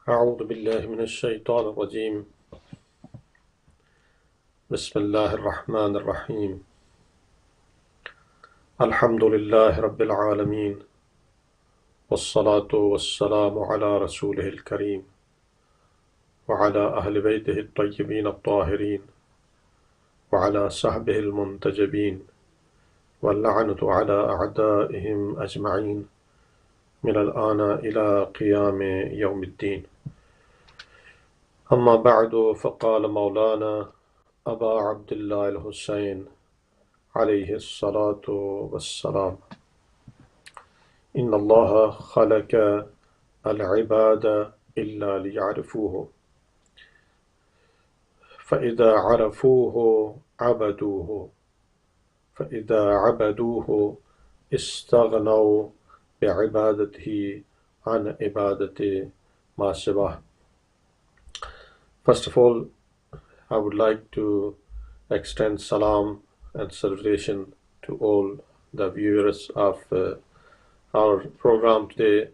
أعوذ بالله من الشيطان الرجيم بسم الله الرحمن الرحيم الحمد لله رب العالمين والصلاة والسلام على رسوله الكريم وعلى أهل بيته الطيبين الطاهرين وعلى صحبه المنتجبين واللعنة على أعدائهم أجمعين من الآن إلى قيام يوم الدين. أما بعد، فقال مولانا أبا عبد الله الحسين عليه الصلاة والسلام: إن الله خلق العباد إلا ليعرفوه، فإذا عرفوه عبدوه، فإذا عبدوه استغنوا بعبادته عن عبادة ما سواه. First of all, I would like to extend salam and salutation to all the viewers of our program today,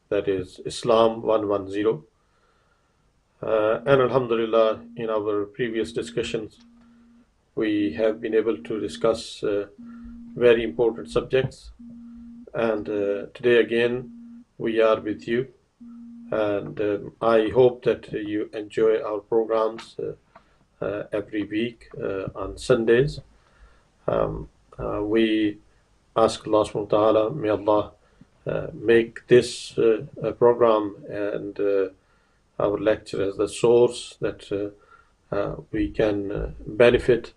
that is Islam 110. And Alhamdulillah, in our previous discussions, we have been able to discuss very important subjects. And today again, we are with you. And I hope that you enjoy our programs every week on Sundays. We ask Allah subhanahu wa ta'ala, may Allah make this program and our lecture as the source that we can benefit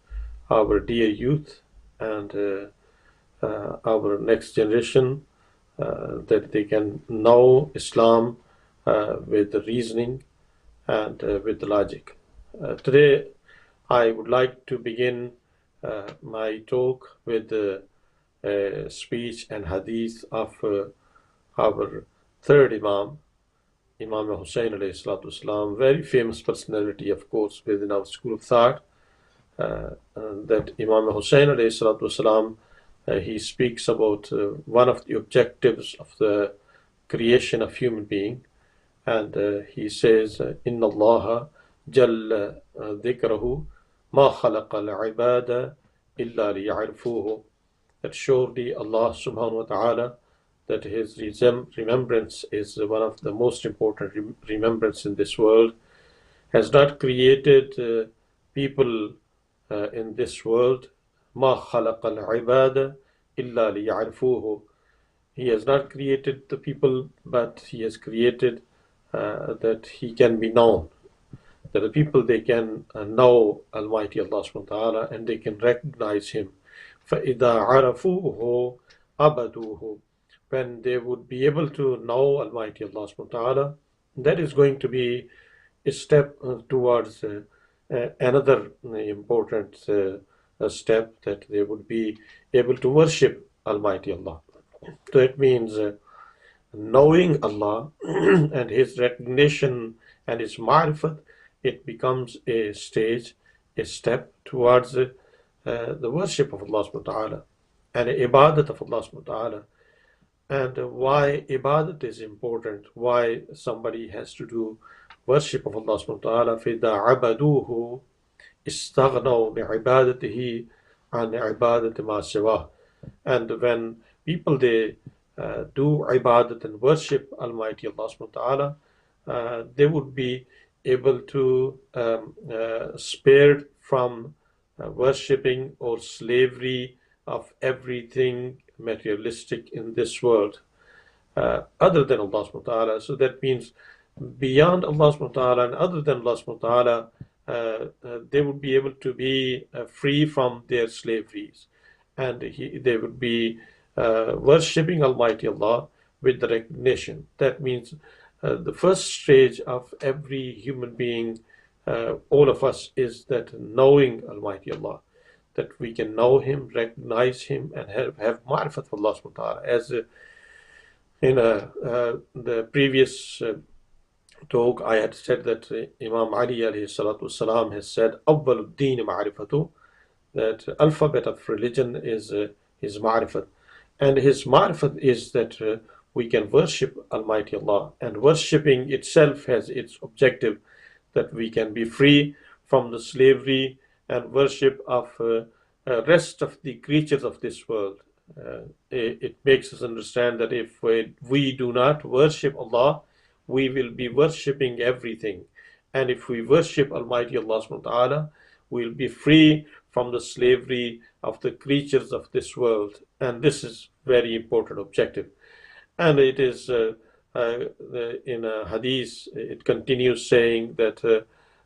our dear youth and our next generation, that they can know Islam with the reasoning and with the logic. Today, I would like to begin my talk with the speech and hadith of our third Imam, Imam Hussain alayhi salatu wasalam, very famous personality, of course, within our school of thought. That Imam Hussain alayhi salatu wasalam, he speaks about one of the objectives of the creation of human being, and he says, Inna Allah jalla dhikrahu ma khalaqa al-ibada illa liya'rifuhu, that surely Allah subhanahu wa ta'ala, that his remembrance is one of the most important remembrance in this world, has not created people in this world. Ma khalaqa al-ibada illa liya'rifuhu, he has not created the people, but he has created that he can be known, that the people, they can know Almighty Allah subhanahu wa ta'ala and they can recognize him. فَإِذَا عَرَفُوهُ عَبَدُوهُ, when they would be able to know Almighty Allah subhanahu wa ta'ala, that is going to be a step towards another important step, that they would be able to worship Almighty Allah. So it means knowing Allah and his recognition and his ma'rifat, it becomes a stage, a step towards the worship of Allah subhanahu wa ta'ala and ibadat of Allah subhanahu wa ta'ala. And why ibadat is important, why somebody has to do worship of Allah subhanahu wa ta'ala. فَإِذَا عَبَدُوهُ اسْتَغْنَوْا بِعِبَادَتِهِ عَنْ عِبَادَةِ مَا سِوَاهُ. And when people, they do ibadat and worship Almighty Allah subhanahu wa ta'ala, they would be able to spared from worshipping or slavery of everything materialistic in this world other than Allah subhanahu wa ta'ala. So that means beyond Allah subhanahu wa ta'ala and other than Allah subhanahu wa ta'ala, they would be able to be free from their slaveries, and they would be worshipping Almighty Allah with the recognition. That means the first stage of every human being, all of us, is that knowing Almighty Allah, that we can know him, recognize him, and have ma'rifat of Allah subhanahu wa ta'ala. As in the previous talk, I had said that Imam Ali alayhi salatu wasalam has said, أَوَّلُ الدِّينِ مَعْرِفَةُ, that alphabet of religion is his ma'rifat. And his ma'rifat is that we can worship Almighty Allah. And worshipping itself has its objective, that we can be free from the slavery and worship of rest of the creatures of this world. It makes us understand that if we do not worship Allah, we will be worshipping everything. And if we worship Almighty Allah subhanahu wa ta'ala, we'll be free from the slavery of the creatures of this world. And this is very important objective. And it is in a hadith, it continues saying that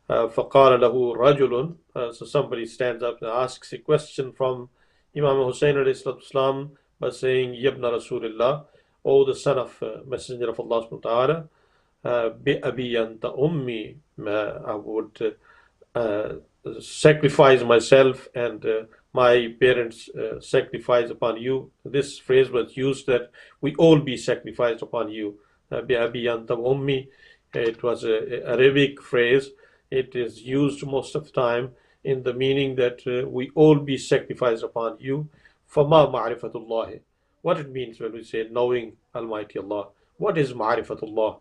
فَقَالَ لَهُ رَجُلٌ, so somebody stands up and asks a question from Imam Hussein alayhi by saying, Yabna Rasulullah, O the son of Messenger of Allah subhanahu wa ta'ala, بِأَبِي أَنْتَ أُمِّي, I would sacrifice myself and my parents sacrifice upon you. This phrase was used that we all be sacrificed upon you. بِأَبِي أَنْتَ أُمِّي. It was an Arabic phrase. It is used most of the time in the meaning that we all be sacrificed upon you. فَمَا مَعْرِفَةُ اللَّهِ. What it means when we say knowing Almighty Allah. What is ma'rifatullah?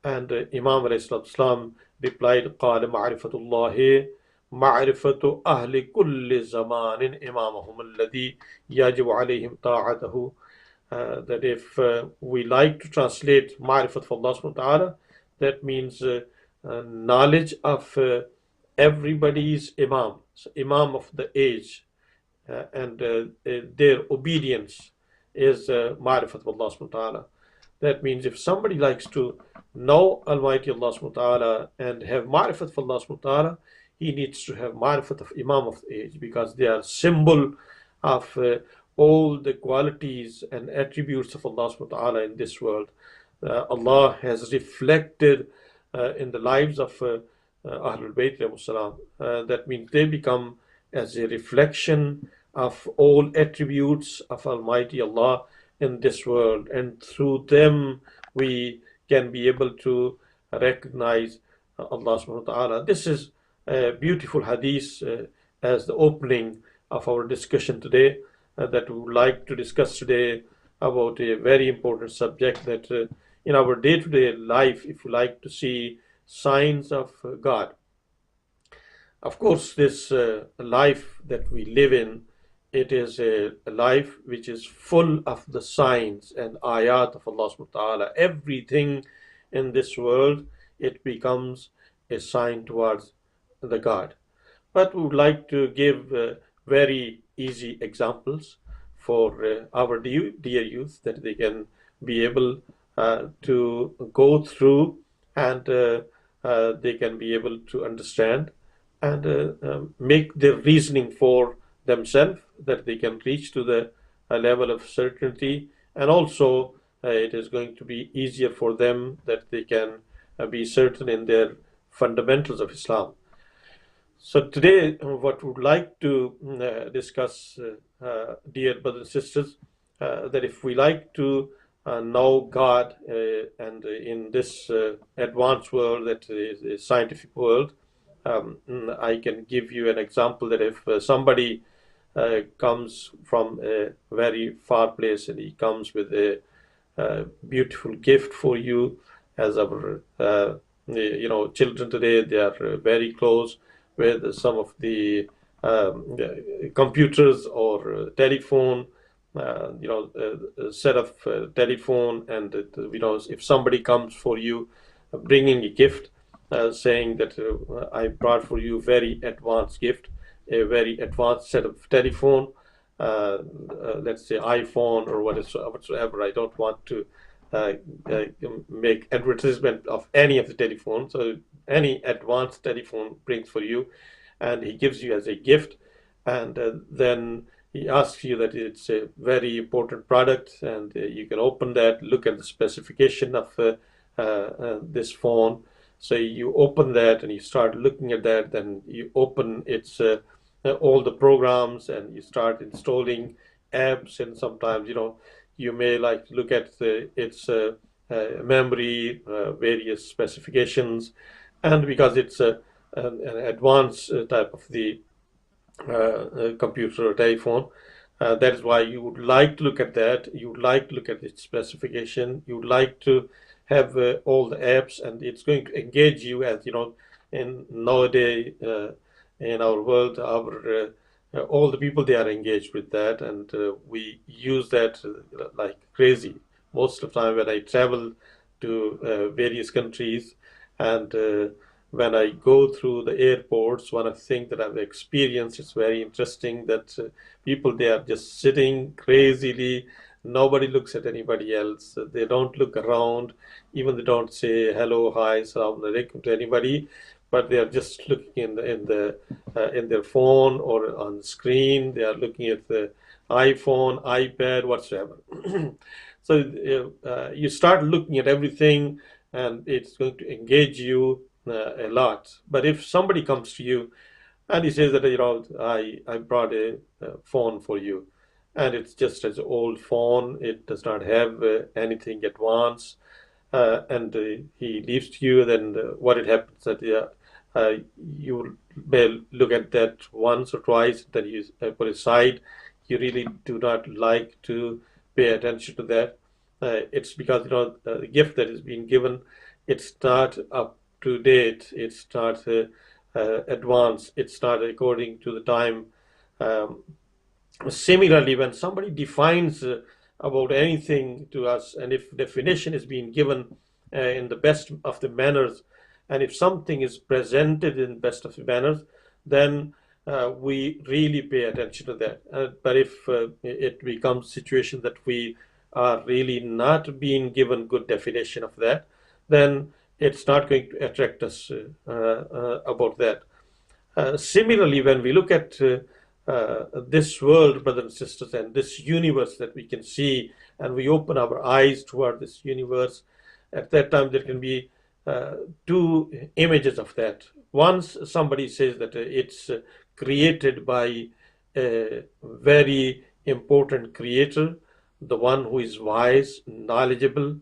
And Imam alayhi replied, قال معرفة الله معرفة أهل كل زمان إمامهم الذي يجب عليهم طاعته. That if we like to translate ma'rifat for Allah subhanahu wa ta'ala, that means knowledge of everybody's imam, so imam of the age, and their obedience is ma'rifat for Allah subhanahu wa ta'ala. That means if somebody likes to know Almighty Allah subhanahu wa ta'ala and have ma'rifat for Allah subhanahu wa ta'ala, he needs to have ma'rifat of Imam of the age, because they are symbol of all the qualities and attributes of Allah subhanahu wa ta'ala in this world. Allah has reflected in the lives of Ahlul Bayt, that means they become as a reflection of all attributes of Almighty Allah in this world, and through them we can be able to recognize Allah subhanahu wa ta'ala. This is a beautiful hadith as the opening of our discussion today, that we would like to discuss today about a very important subject, that in our day-to-day life, if we like to see signs of God. Of course, this life that we live in, it is a life which is full of the signs and ayat of Allah subhanahu wa ta'ala. Everything in this world, it becomes a sign towards the God. But we would like to give very easy examples for our dear youth, that they can be able to go through, and they can be able to understand and make their reasoning for themselves, that they can reach to the level of certainty, and also it is going to be easier for them, that they can be certain in their fundamentals of Islam. So today, what we would like to discuss, dear brothers and sisters, that if we like to know God, and in this advanced world, that is a scientific world, I can give you an example, that if somebody comes from a very far place and he comes with a beautiful gift for you, as our children today, they are very close with some of the computers or telephone, a set of telephone, and if somebody comes for you bringing a gift, saying that I brought for you very advanced gift, a very advanced set of telephone, let's say iPhone or whatsoever. I don't want to make advertisement of any of the telephone. So any advanced telephone brings for you, and he gives you as a gift, and then he asks you that it's a very important product, and you can open that, look at the specification of this phone. So you open that and you start looking at that, then you open its all the programs, and you start installing apps, and sometimes you may like to look at its memory, various specifications, and because it's an advanced type of the computer or telephone, That is why you would like to look at that. You would like to look at its specification. You would like to have all the apps, and it's going to engage you. As you know, in nowadays in our world, our all the people, they are engaged with that, and we use that like crazy. Most of the time when I travel to various countries, and when I go through the airports, one of the things that I've experienced is very interesting, that people, they are just sitting crazily. Nobody looks at anybody else. They don't look around. Even they don't say hello, hi, salam alaikum to anybody. But they are just looking in their phone or on the screen. They are looking at the iPhone, iPad, whatsoever. So you start looking at everything, and it's going to engage you a lot. But if somebody comes to you and he says that, I brought a phone for you, and it's just an old phone, it does not have anything advanced, and he leaves to you, then what it happens that you may look at that once or twice, then you put it aside. You really do not like to pay attention to that. It's because the gift that is being given, it's not up to date. It's not advanced. It's not according to the time. Um, Similarly, when somebody defines about anything to us, and if definition is being given in the best of the manners, and if something is presented in best of the manners, then we really pay attention to that. But if it becomes a situation that we are really not being given good definition of that, then it's not going to attract us about that. Similarly, when we look at this world, brothers and sisters, and this universe that we can see, and we open our eyes toward this universe, at that time there can be two images of that. Once somebody says that it's created by a very important creator, the one who is wise, knowledgeable,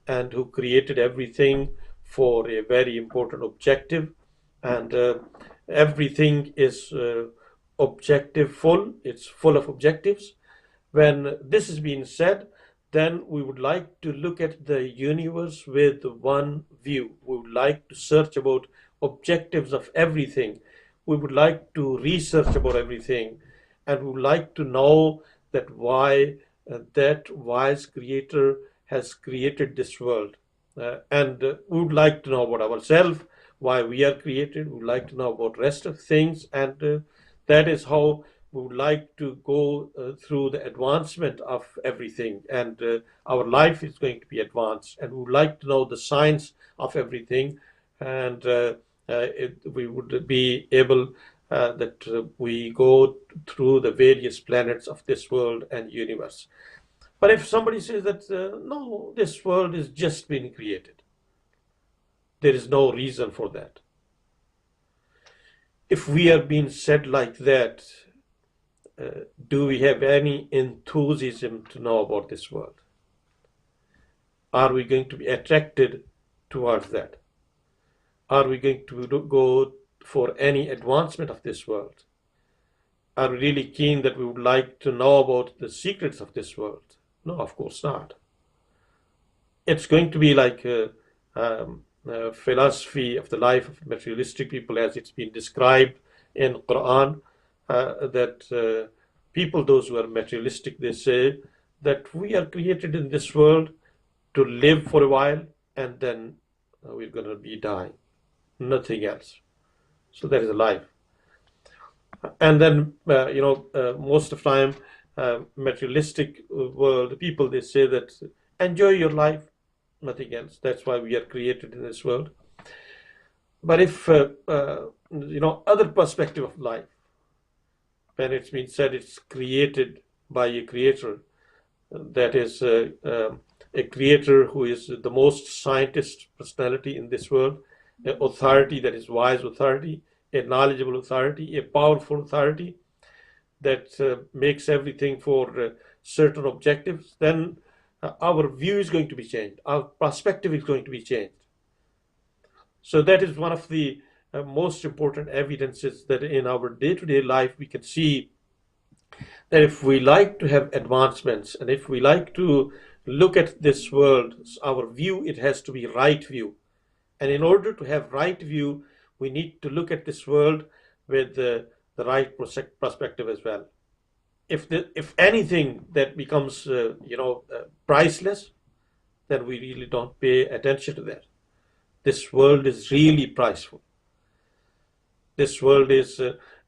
and who created everything for a very important objective, and everything is objective full, it's full of objectives. When this is being said, then we would like to look at the universe with one view. We would like to search about objectives of everything. We would like to research about everything, and we would like to know that why that wise creator has created this world. And we would like to know about ourselves, why we are created. We would like to know about rest of things, and that is how we would like to go through the advancement of everything, and our life is going to be advanced, and we would like to know the science of everything, and we would be able that we go through the various planets of this world and universe. But if somebody says that no, this world is just been created, there is no reason for that. If we are being said like that, do we have any enthusiasm to know about this world? Are we going to be attracted towards that? Are we going to go for any advancement of this world? Are we really keen that we would like to know about the secrets of this world? No, of course not. It's going to be like a philosophy of the life of materialistic people, as it's been described in Quran, that people, those who are materialistic, they say that we are created in this world to live for a while, and then we're going to be dying, nothing else. So that is a life. And then most of the time, materialistic world people, they say that enjoy your life, nothing else. That's why we are created in this world. But if other perspective of life, when it's been said it's created by a creator, that is a creator who is the most scientist personality in this world, an authority that is wise authority, a knowledgeable authority, a powerful authority that makes everything for certain objectives, then our view is going to be changed. Our perspective is going to be changed. So that is one of the most important evidences that in our day-to-day life we can see that if we like to have advancements and if we like to look at this world, our view, it has to be right view. And in order to have right view, we need to look at this world with the right perspective as well. If anything that becomes priceless, then we really don't pay attention to that. This world is really priceful. This world is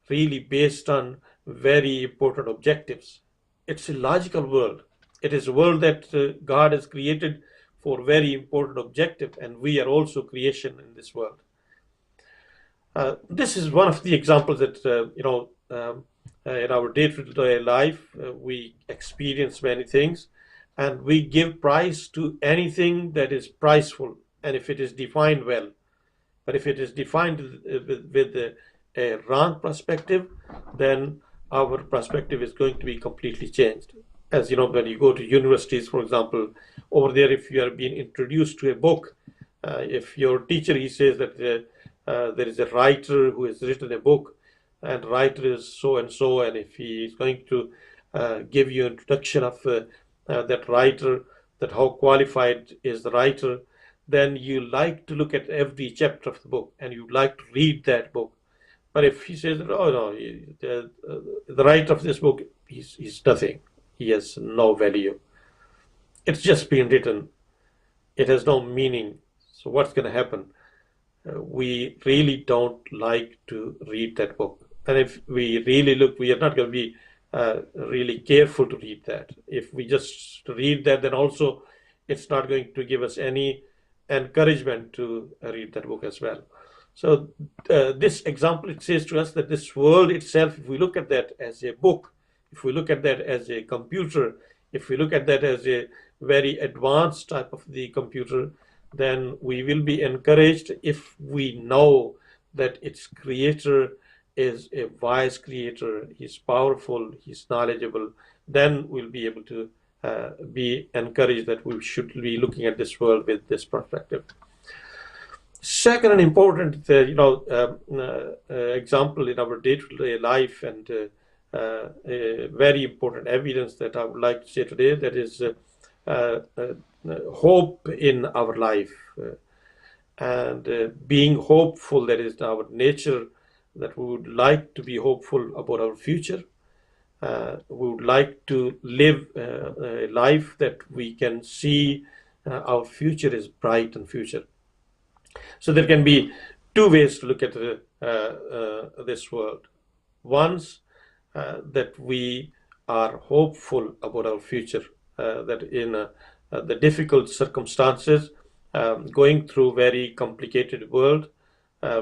really based on very important objectives. It's a logical world. It is a world that God has created for very important objective, and we are also creation in this world. This is one of the examples that in our day-to-day life we experience many things, and we give price to anything that is priceful, and if it is defined well. But if it is defined with a wrong perspective, then our perspective is going to be completely changed. As you know, when you go to universities, for example, over there, if you are being introduced to a book, if your teacher, he says that there is a writer who has written a book, and writer is so and so, and if he is going to give you an introduction of that writer, that how qualified is the writer, then you like to look at every chapter of the book and you like to read that book. But if he says, oh no, the writer of this book, he's nothing, he has no value, it's just been written, it has no meaning, so what's going to happen? We really don't like to read that book. And if we really look, we are not going to be really careful to read that. If we just read that, then also it's not going to give us any encouragement to read that book as well. So this example, it says to us that this world itself, if we look at that as a book, if we look at that as a computer, if we look at that as a very advanced type of the computer, then we will be encouraged if we know that its creator is a wise creator, he's powerful, he's knowledgeable, then we'll be able to be encouraged that we should be looking at this world with this perspective. Second, an important example in our day-to-day life, and a very important evidence that I would like to say today, that is hope in our life, and being hopeful, that is our nature, that we would like to be hopeful about our future. We would like to live a life that we can see our future is bright and future. So there can be two ways to look at this world. Once that we are hopeful about our future, that in the difficult circumstances, going through very complicated world,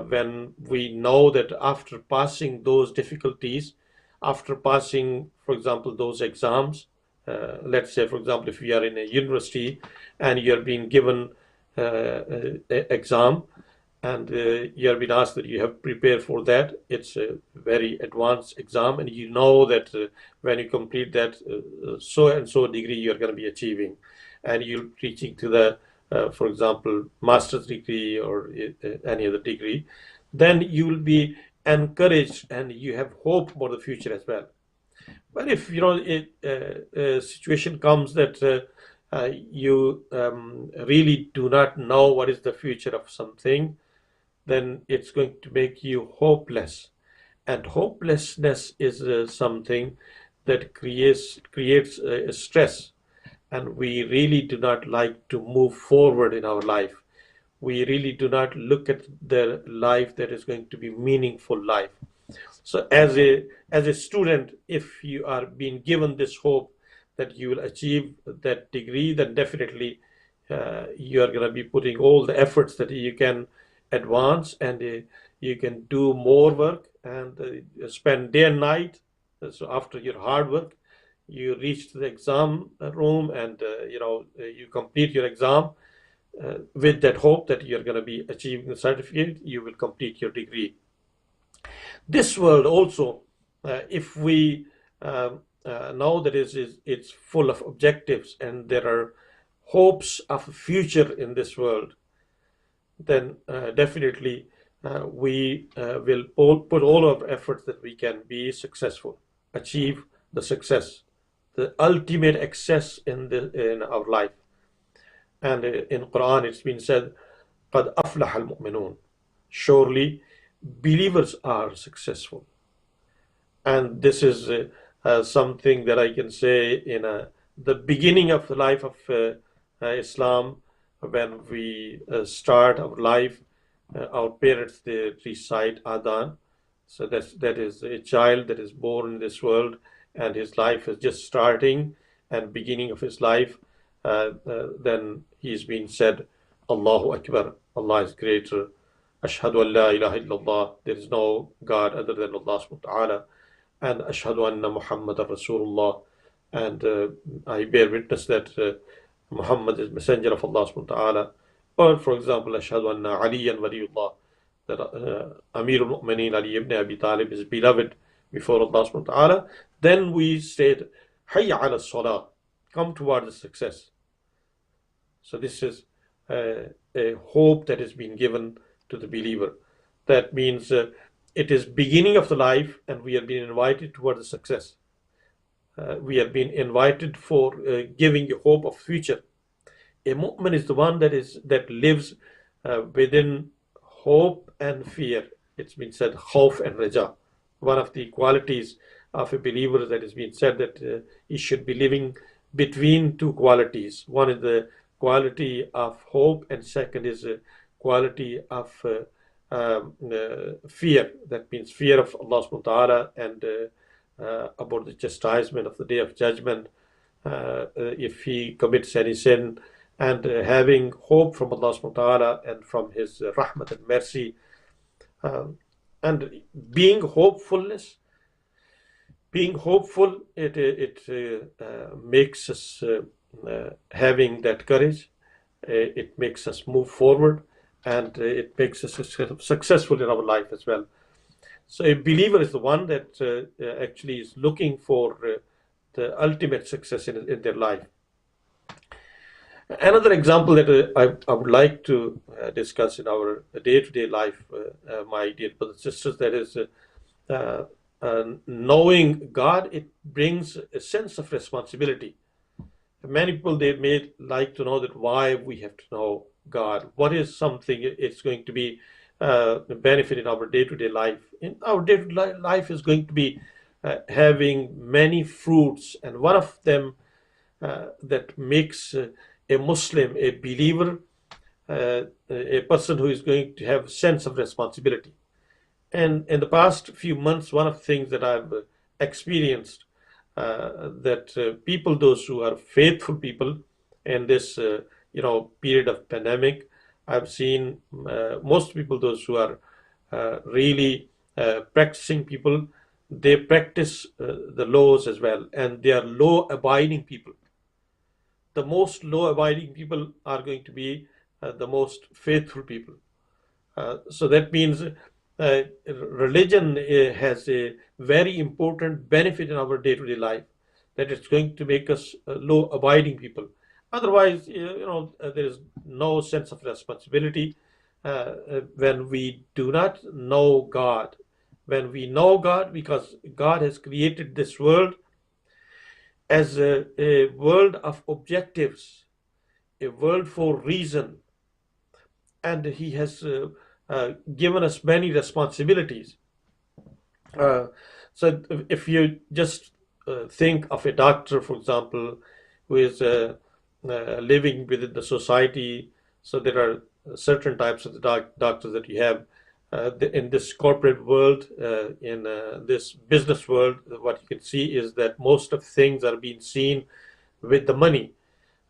when we know that after passing those difficulties, after passing, for example, those exams, let's say, for example, if you are in a university and you are being given an exam, and you are being asked that you have prepared for that, it's a very advanced exam, and you know that when you complete that so and so degree you are going to be achieving, and you're reaching to the for example, master's degree or any other degree, then you will be encouraged and you have hope for the future as well. But if a situation comes that you really do not know what is the future of something, then it's going to make you hopeless. And hopelessness is something that creates stress. And we really do not like to move forward in our life. We really do not look at the life that is going to be meaningful life. So as a student, if you are being given this hope that you will achieve that degree, then definitely you are going to be putting all the efforts that you can advance, and you can do more work and spend day and night. So after your hard work, you reach the exam room and you complete your exam with that hope that you're going to be achieving the certificate, you will complete your degree. This world also, if we know that it's full of objectives and there are hopes of a future in this world, then definitely we will put all our efforts that we can be successful, achieve the success, the ultimate excess in our life. And in Quran it's been said, قَدْ أَفْلَحَ الْمُؤْمِنُونَ. Surely believers are successful. And this is something that I can say in the beginning of the life of Islam. When we start our life, our parents, they recite Adhan. So that is a child that is born in this world, and his life is just starting and beginning of his life. Then he's been said, Allahu Akbar, Allah is greater. Ashhadu an la ilaha illallah, there is no God other than Allah subhanahu wa ta'ala. And Ashhadu anna Muhammadan Rasulullah. And I bear witness that Muhammad is messenger of Allah subhanahu wa ta'ala. Or for example, Ashhadu anna Aliyan Waliullah, that Amirul Mu'mineen Ali ibn Abi Talib is beloved before Allah subhanahu wa ta'ala. Then we said, Hayya ala salah, come toward the success. So this is a hope that has been given to the believer. That means it is beginning of the life, and we have been invited toward the success. We have been invited for giving a hope of future. A mu'min is the one that lives within hope and fear. It's been said, khawf and raja. One of the qualities of a believer that has been said that he should be living between two qualities. One is the quality of hope, and second is a quality of fear. That means fear of Allah subhanahu wa ta'ala, and about the chastisement of the day of judgment if he commits any sin, and having hope from Allah subhanahu wa ta'ala and from his rahmat and mercy, and being hopeful, it makes us having that courage. It makes us move forward, and it makes us successful in our life as well. So a believer is the one that actually is looking for the ultimate success in their life. Another example that I would like to discuss in our day-to-day life, my dear brothers and sisters, that is knowing God, it brings a sense of responsibility. Many people, they may like to know that why we have to know God. What is something it's going to be benefit in our day-to-day life? In our day-to-day life is going to be having many fruits, and one of them that makes a Muslim, a believer, a person who is going to have a sense of responsibility. And in the past few months, one of the things that I've experienced, that people, those who are faithful people in this period of pandemic, I've seen most people, those who are really practicing people, they practice the laws as well, and they are law-abiding people. The most law-abiding people are going to be the most faithful people. So that means religion has a very important benefit in our day-to-day life, that it's going to make us law-abiding people. Otherwise, there is no sense of responsibility when we do not know God. When we know God, because God has created this world as a world of objectives, a world for reason, and He has given us many responsibilities. So if you just think of a doctor, for example, who is living within the society, so there are certain types of the doctors that you have in this corporate world, in this business world. What you can see is that most of things are being seen with the money.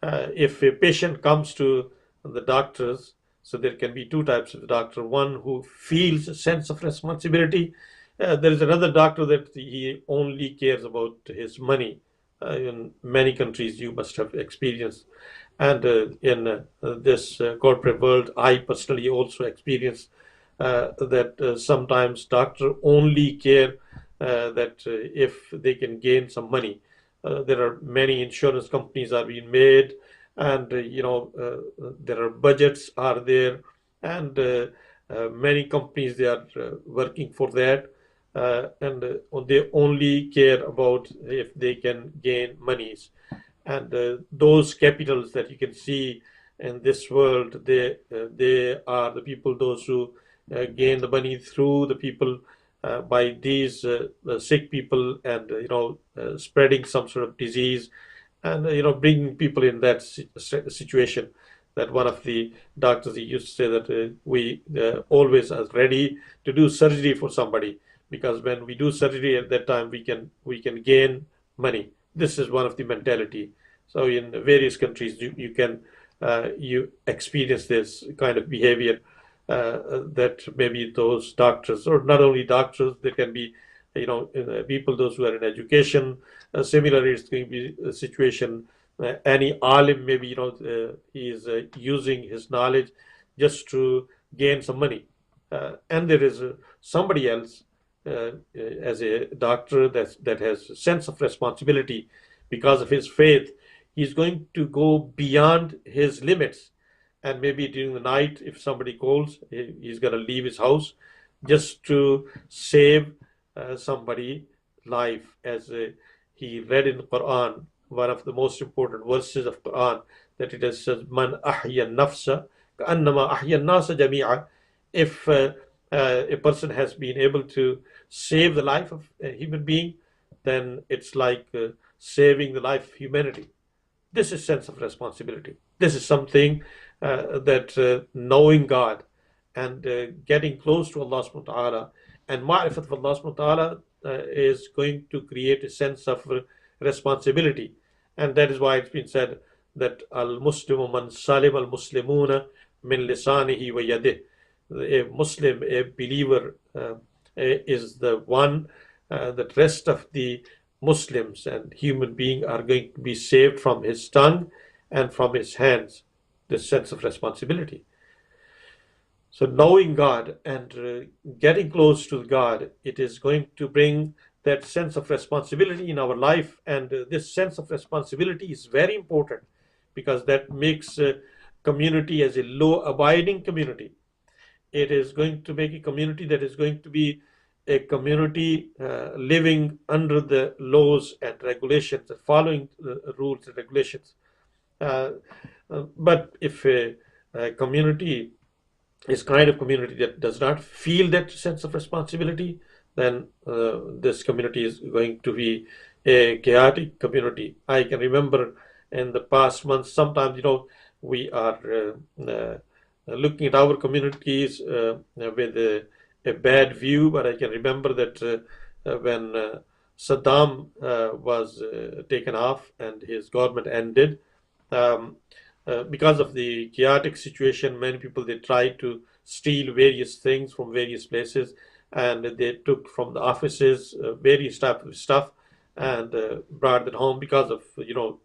If a patient comes to the doctors, so there can be two types of doctor. One who feels a sense of responsibility. There is another doctor that he only cares about his money. In many countries you must have experienced. And in this corporate world, I personally also experienced that sometimes doctors only care that if they can gain some money. There are many insurance companies are being made, and there are budgets are there, and many companies, they are working for that. and they only care about if they can gain monies. And those capitals that you can see in this world, they are the people, those who gain the money through the people, by these sick people, and spreading some sort of disease, and bringing people in that situation. That one of the doctors, he used to say that we always are ready to do surgery for somebody, because when we do surgery at that time, we can gain money. This is one of the mentality. So in various countries, you can you experience this kind of behavior, that maybe those doctors, or not only doctors, there can be people, those who are in education. Similarly, it's going to be a situation. Any alim, maybe he is using his knowledge just to gain some money, and there is somebody else, as a doctor, that has a sense of responsibility because of his faith. He's going to go beyond his limits, and maybe during the night, if somebody calls, he's going to leave his house just to save somebody life. As he read in the Quran, one of the most important verses of Quran, that it says, "Man ahya nafsa ka'annama ahya nasa jami'a." If a person has been able to save the life of a human being, then it's like saving the life of humanity. This is sense of responsibility. This is something that knowing God, and getting close to Allah subhanahu wa ta'ala, and ma'rifat of Allah subhanahu wa ta'ala is going to create a sense of responsibility. And that is why it's been said that al-muslimu man salim al-muslimuna min lisanihi wa yadih. A Muslim, a believer, is the one that rest of the Muslims and human beings are going to be saved from his tongue and from his hands. This sense of responsibility. So knowing God and getting close to God, it is going to bring that sense of responsibility in our life. And this sense of responsibility is very important, because that makes community as a law-abiding community. It is going to make a community that is going to be a community living under the laws and regulations, and following the rules and regulations. But if a community is kind of community that does not feel that sense of responsibility, then this community is going to be a chaotic community. I can remember in the past months, sometimes we are looking at our communities with a bad view. But I can remember that when Saddam was taken off and his government ended, um, because of the chaotic situation, many people, they tried to steal various things from various places, and they took from the offices various type of stuff, and brought it home because of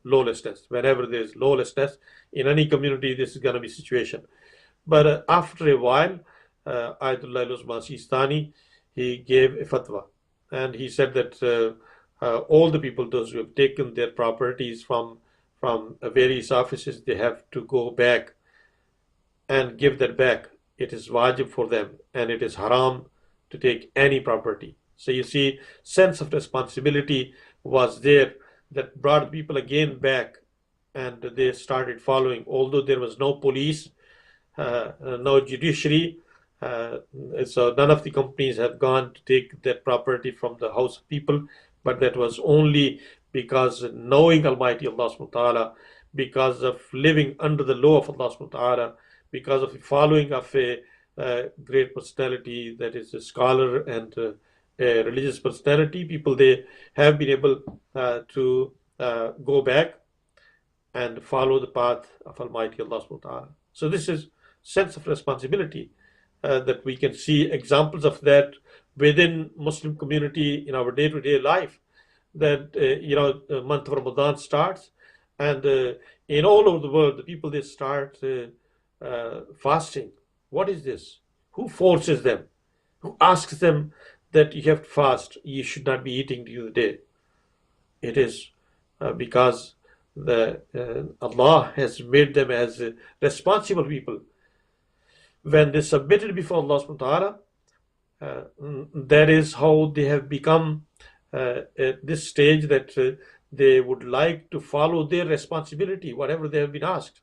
lawlessness. Whenever there's lawlessness in any community, this is going to be situation. But after a while, Ayatollah Usman Sistani, he gave a fatwa, and he said that all the people, those who have taken their properties from various offices, they have to go back and give that back. It is wajib for them, and it is haram to take any property. So you see, sense of responsibility was there, that brought people again back, and they started following. Although there was no police, no judiciary, so none of the companies have gone to take that property from the house of people, but that was only because knowing Almighty Allah subhanahu wa ta'ala, because of living under the law of Allah subhanahu wa ta'ala, because of the following of a great personality, that is a scholar and a religious personality, people, they have been able to go back and follow the path of Almighty Allah subhanahu wa ta'ala. So this is sense of responsibility, that we can see examples of that within Muslim community in our day-to-day life. That the month of Ramadan starts, and in all over the world, the people, they start fasting. What is this? Who forces them? Who asks them that you have to fast? You should not be eating during the day. It is because Allah has made them as responsible people. When they submitted before Allah subhanahu wa ta'ala, That is how they have become at this stage that they would like to follow their responsibility, whatever they have been asked.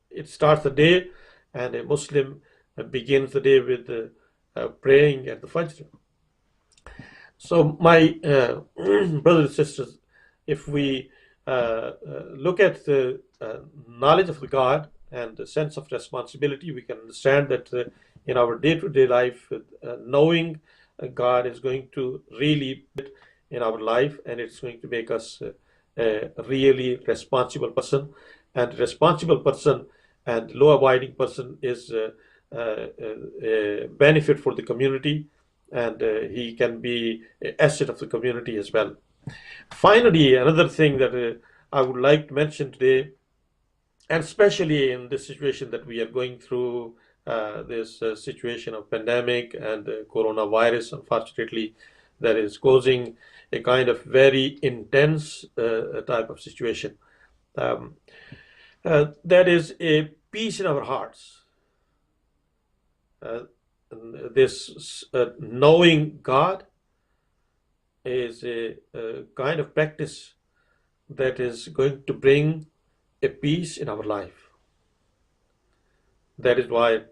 It starts the day, and a Muslim begins the day with praying at the Fajr. So, my brothers and sisters, if we look at the knowledge of the God and the sense of responsibility, we can understand that in our day-to-day life, knowing God is going to really in our life, and it's going to make us a really responsible person. And responsible person and law-abiding person is a benefit for the community, and he can be an asset of the community as well. Finally, another thing that I would like to mention today, and especially in this situation that we are going through, this situation of pandemic and coronavirus, unfortunately, that is causing a kind of very intense type of situation. Um, that is a peace in our hearts. Uh, this knowing God is a kind of practice that is going to bring a peace in our life. That is why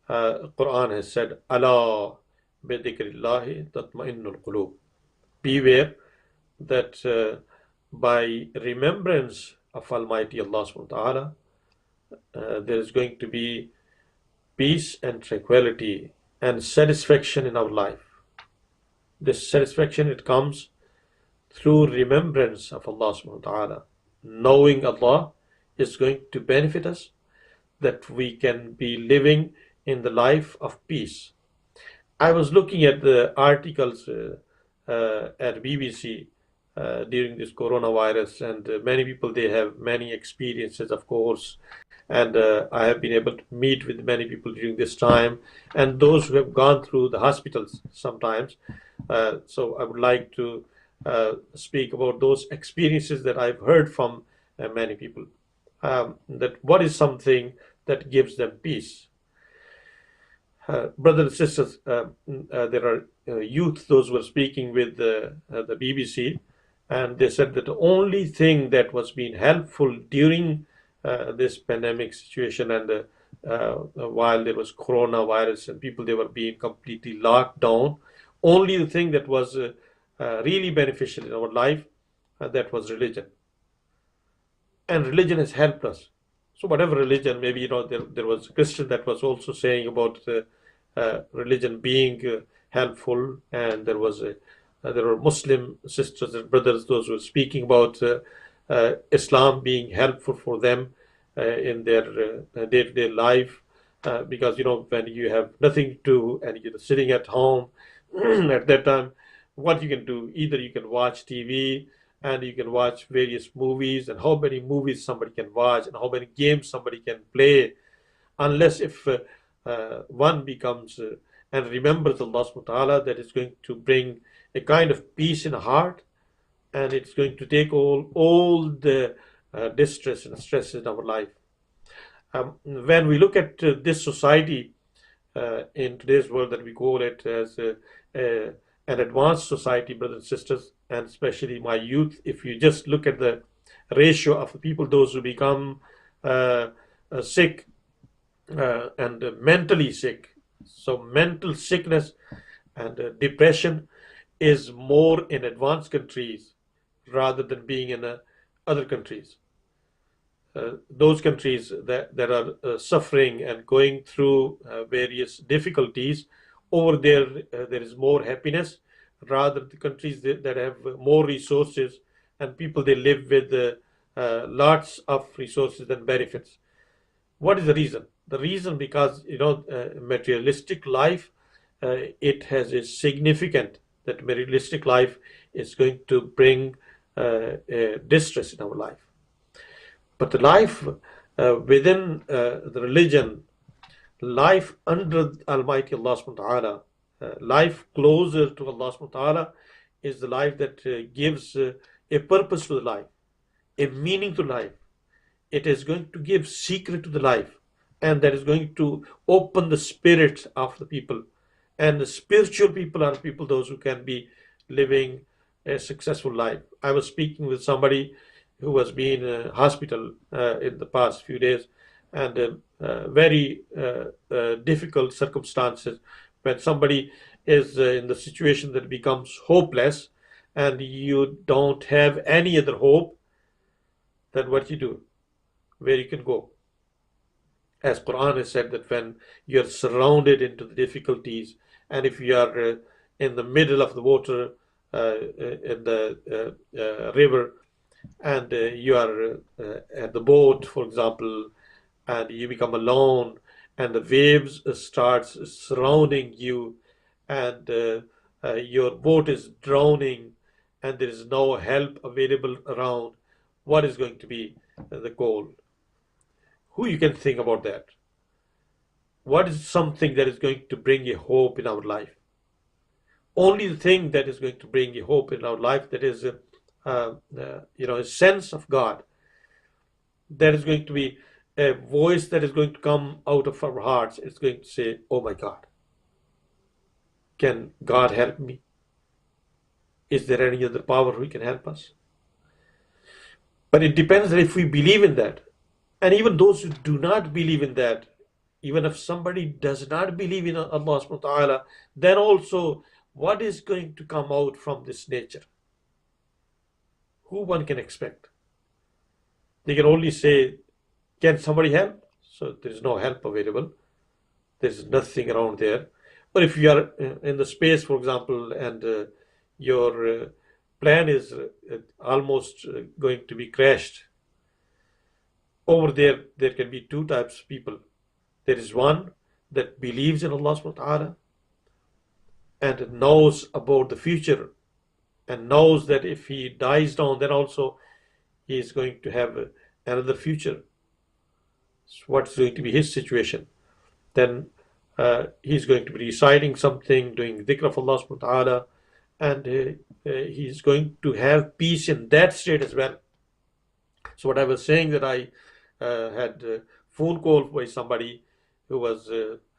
Quran has said, "Allah bidhikrillahi tatma'innul qulub." Beware that by remembrance of Almighty Allah subhanahu wa ta'ala, there is going to be peace and tranquility and satisfaction in our life. This satisfaction, it comes through remembrance of Allah subhanahu wa ta'ala. Knowing Allah is going to benefit us, that we can be living in the life of peace. I was looking at the articles at BBC during this coronavirus, and many people, they have many experiences, of course, and I have been able to meet with many people during this time, and those who have gone through the hospitals sometimes. So I would like to speak about those experiences that I've heard from many people. That what is something that gives them peace? Brothers and sisters, there are youth, those who were speaking with the BBC, and they said that the only thing that was being helpful during this pandemic situation, and while there was coronavirus and people, they were being completely locked down, only the thing that was really beneficial in our life, that was religion. And religion has helped us. So whatever religion, maybe there was a Christian that was also saying about religion being helpful, and there were Muslim sisters and brothers, those who were speaking about Islam being helpful for them in their day-to-day life, because when you have nothing to do and you're sitting at home at that time, what you can do, either you can watch TV, and you can watch various movies, and how many movies somebody can watch and how many games somebody can play, unless if one becomes and remembers Allah subhanahu wa ta'ala, that is going to bring a kind of peace in the heart, and it's going to take all the distress and stress in our life. When we look at this society in today's world, that we call it as an advanced society, brothers and sisters, and especially my youth, if you just look at the ratio of the people, those who become sick and mentally sick. So mental sickness and depression is more in advanced countries rather than being in other countries. Those countries that are suffering and going through various difficulties, over there there is more happiness, rather the countries that have more resources, and people, they live with lots of resources and benefits. What is the reason? The reason, because materialistic life, it has a significant, that materialistic life is going to bring distress in our life. But the life within the religion, life under Almighty Allah subhanahu wa ta'ala, life closer to Allah subhanahu wa ta'ala, is the life that gives a purpose to the life, a meaning to life. It is going to give secret to the life, and that is going to open the spirit of the people, And the spiritual people are people those who can be living a successful life. I was speaking with somebody who was being in a hospital in the past few days, and very difficult circumstances when somebody is in the situation that becomes hopeless and you don't have any other hope. Then what you do, where you can go. As Quran has said that when you're surrounded into the difficulties, and if you are in the middle of the water, in the river, and you are at the boat, for example, and you become alone, and the waves starts surrounding you, and your boat is drowning, and there is no help available around, what is going to be the goal? Who you can think about that? What is something that is going to bring a hope in our life? Only the thing that is going to bring a hope in our life, that is a sense of God. That is going to be a voice that is going to come out of our hearts. It's going to say, oh my God, can God help me? Is there any other power who can help us? But it depends if we believe in that. And even those who do not believe in that, even if somebody does not believe in Allah subhanahu wa ta'ala, then also what is going to come out from this nature? Who one can expect? They can only say, can somebody help? So there is no help available. There is nothing around there. But if you are in the space, for example, and your plane is almost going to be crashed, over there can be two types of people. There is one that believes in Allah subhanahu wa ta'ala and knows about the future and knows that if he dies down, then also he is going to have another future. So what's going to be his situation? Then he's going to be reciting something, doing dhikr of Allah subhanahu wa ta'ala, and he's going to have peace in that state as well. So what I was saying, that I had a phone call by somebody who was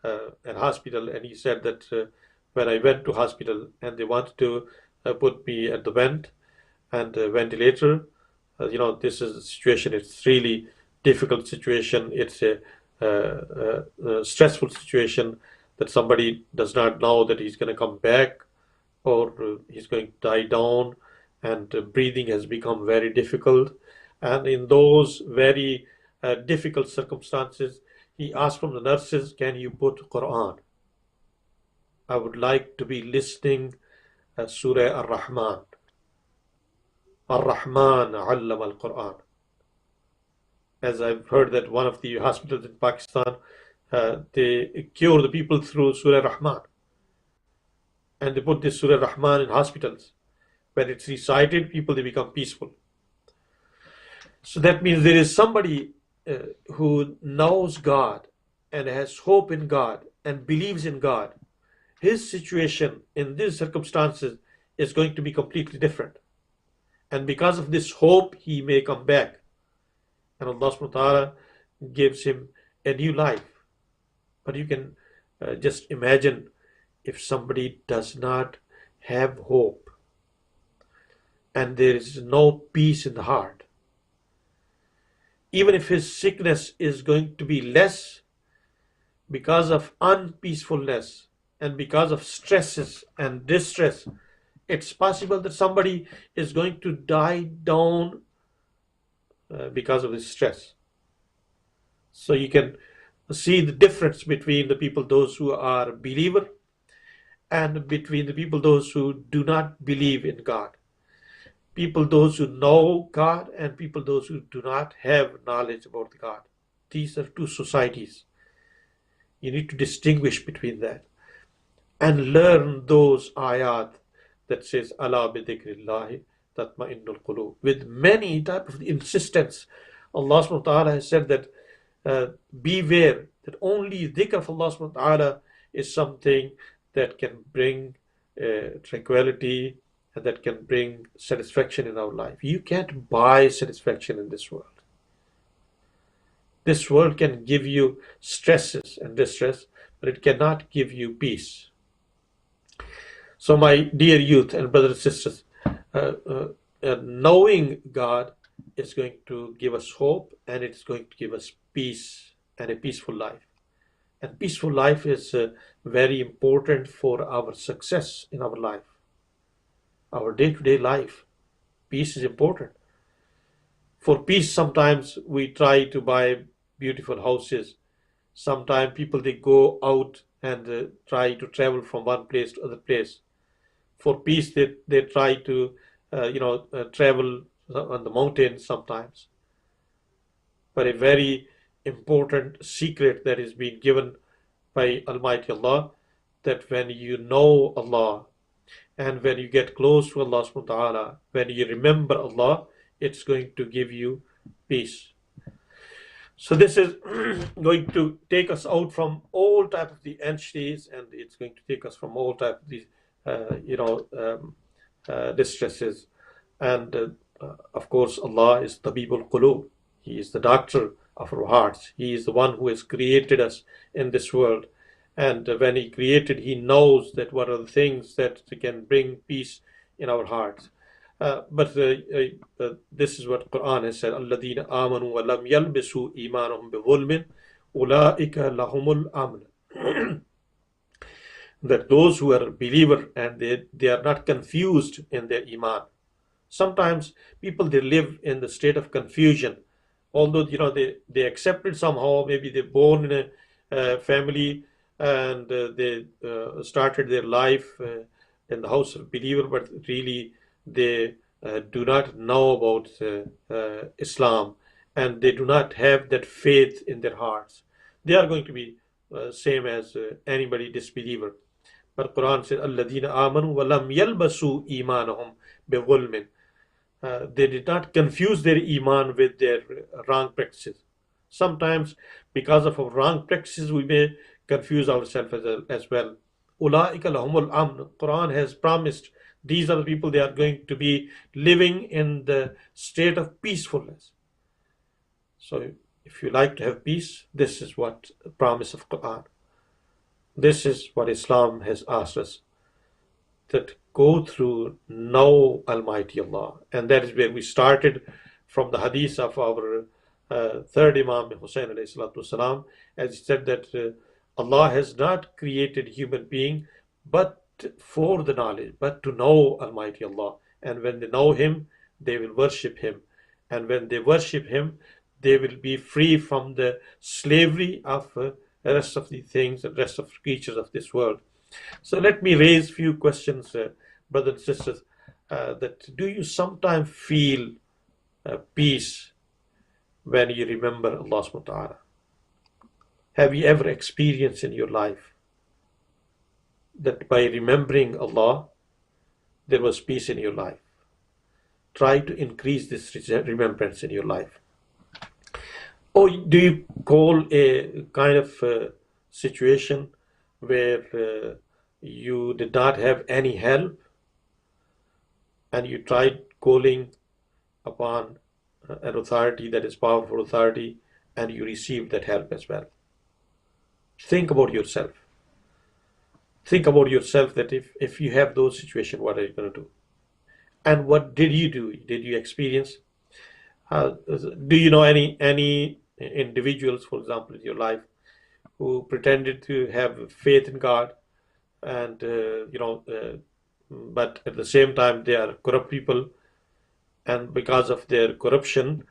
at hospital, and he said that when I went to hospital and they wanted to put me at the vent and ventilator, this is the situation. It's really difficult situation. It's a stressful situation that somebody does not know that he's going to come back or he's going to die down, and breathing has become very difficult. And in those very difficult circumstances, he asked from the nurses, can you put Quran? I would like to be listening Surah Ar-Rahman. Ar-Rahman allama al-Quran. As I've heard that one of the hospitals in Pakistan, they cure the people through Surah Rahman. And they put this Surah Rahman in hospitals. When it's recited, people, they become peaceful. So that means there is somebody who knows God and has hope in God and believes in God. His situation in these circumstances is going to be completely different. And because of this hope, he may come back. And Allah subhanahu wa ta'ala gives him a new life. But you can just imagine if somebody does not have hope and there is no peace in the heart. Even if his sickness is going to be less because of unpeacefulness and because of stresses and distress, it's possible that somebody is going to die down because of this stress. So you can see the difference between the people, those who are believer, and between the people, those who do not believe in God. People, those who know God, and people, those who do not have knowledge about God. These are two societies. You need to distinguish between that and learn those ayat that says, Allah bi dhikrillahi tatma'innul qulub. With many type of insistence, Allah subhanahu wa ta'ala has said that beware that only dhikr of Allah subhanahu wa ta'ala is something that can bring tranquility and that can bring satisfaction in our life. You can't buy satisfaction in this world. This world can give you stresses and distress, but it cannot give you peace. So my dear youth and brothers and sisters, knowing God is going to give us hope, and it's going to give us peace and a peaceful life. And peaceful life is very important for our success in our life, our day-to-day life. Peace is important. For peace, sometimes we try to buy beautiful houses. Sometimes people, they go out and try to travel from one place to other place. For peace, they try to travel on the mountains sometimes. But a very important secret that is being given by Almighty Allah, that when you know Allah and when you get close to Allah subhanahu wa ta'ala, when you remember Allah, it's going to give you peace. So this is going to take us out from all type of the entities, and it's going to take us from all type of these distresses. And of course, Allah is Tabibul Qulub. He is the doctor of our hearts. He is the one who has created us in this world. And when He created, He knows that what are the things that can bring peace in our hearts. But this is what Quran has said: "Alladina amanu wa lam yalbisu imanahum bighulmin, ulaika lahumul amn." That those who are a believer and they are not confused in their iman. Sometimes people, they live in the state of confusion, although they accept it somehow. Maybe they're born in a family and they started their life in the house of believer, but really they do not know about Islam, and they do not have that faith in their hearts. They are going to be same as anybody disbeliever. But Quran says, "Alladina amanu wa lam yalbasu imanahum bighulmin." They did not confuse their iman with their wrong practices. Sometimes, because of our wrong practices, we may confuse ourselves as well. Ulaika lahumul amn. Quran has promised these are the people, they are going to be living in the state of peacefulness. So, if you like to have peace, this is what the promise of Quran. This is what Islam has asked us, that go through, know Almighty Allah. And that is where we started from the hadith of our third Imam Hussein alayhi salatu wasalam, as he said that Allah has not created human being but for the knowledge, but to know Almighty Allah. And when they know Him, they will worship Him. And when they worship Him, they will be free from the slavery of the rest of the things and rest of creatures of this world. So let me raise few questions, brothers and sisters. That do you sometimes feel peace when you remember Allah subhanahu wa ta'ala? Have you ever experienced in your life that by remembering Allah, there was peace in your life? Try to increase this remembrance in your life. Or do you call a kind of situation where you did not have any help and you tried calling upon an authority that is powerful authority, and you received that help as well? Think about yourself. Think about yourself, that if you have those situations, what are you going to do? And what did you do? Did you experience? Do you know any individuals, for example, in your life who pretended to have faith in God, and but at the same time they are corrupt people, and because of their corruption,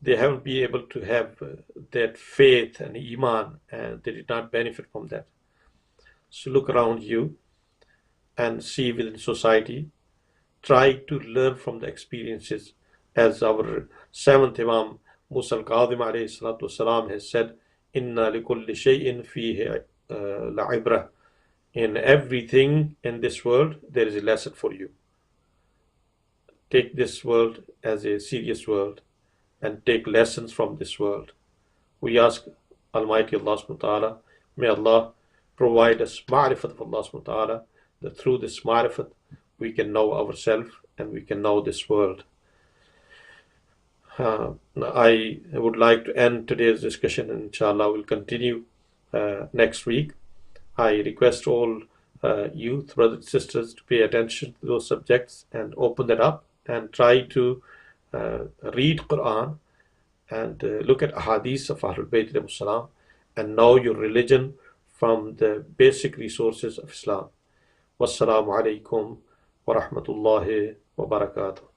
they haven't been able to have that faith and iman, and they did not benefit from that. So look around you and see within society. Try to learn from the experiences, as our seventh Imam Musa al-Kadhim alayhi salatu wasalam has said, "Inna likulli shay'in fihi la'ibra." In everything in this world, there is a lesson for you. Take this world as a serious world and take lessons from this world. We ask Almighty Allah subhanahu wa ta'ala, may Allah provide us ma'rifat of Allah subhanahu wa ta'ala, that through this ma'rifat we can know ourselves and we can know this world. I would like to end today's discussion, and inshallah we'll continue next week. I request all youth, brothers and sisters, to pay attention to those subjects and open that up and try to read Quran and look at ahadith of Ahlul Bayt salam and know your religion from the basic resources of Islam. Wassalamu alaikum wa rahmatullahi wa barakatuh.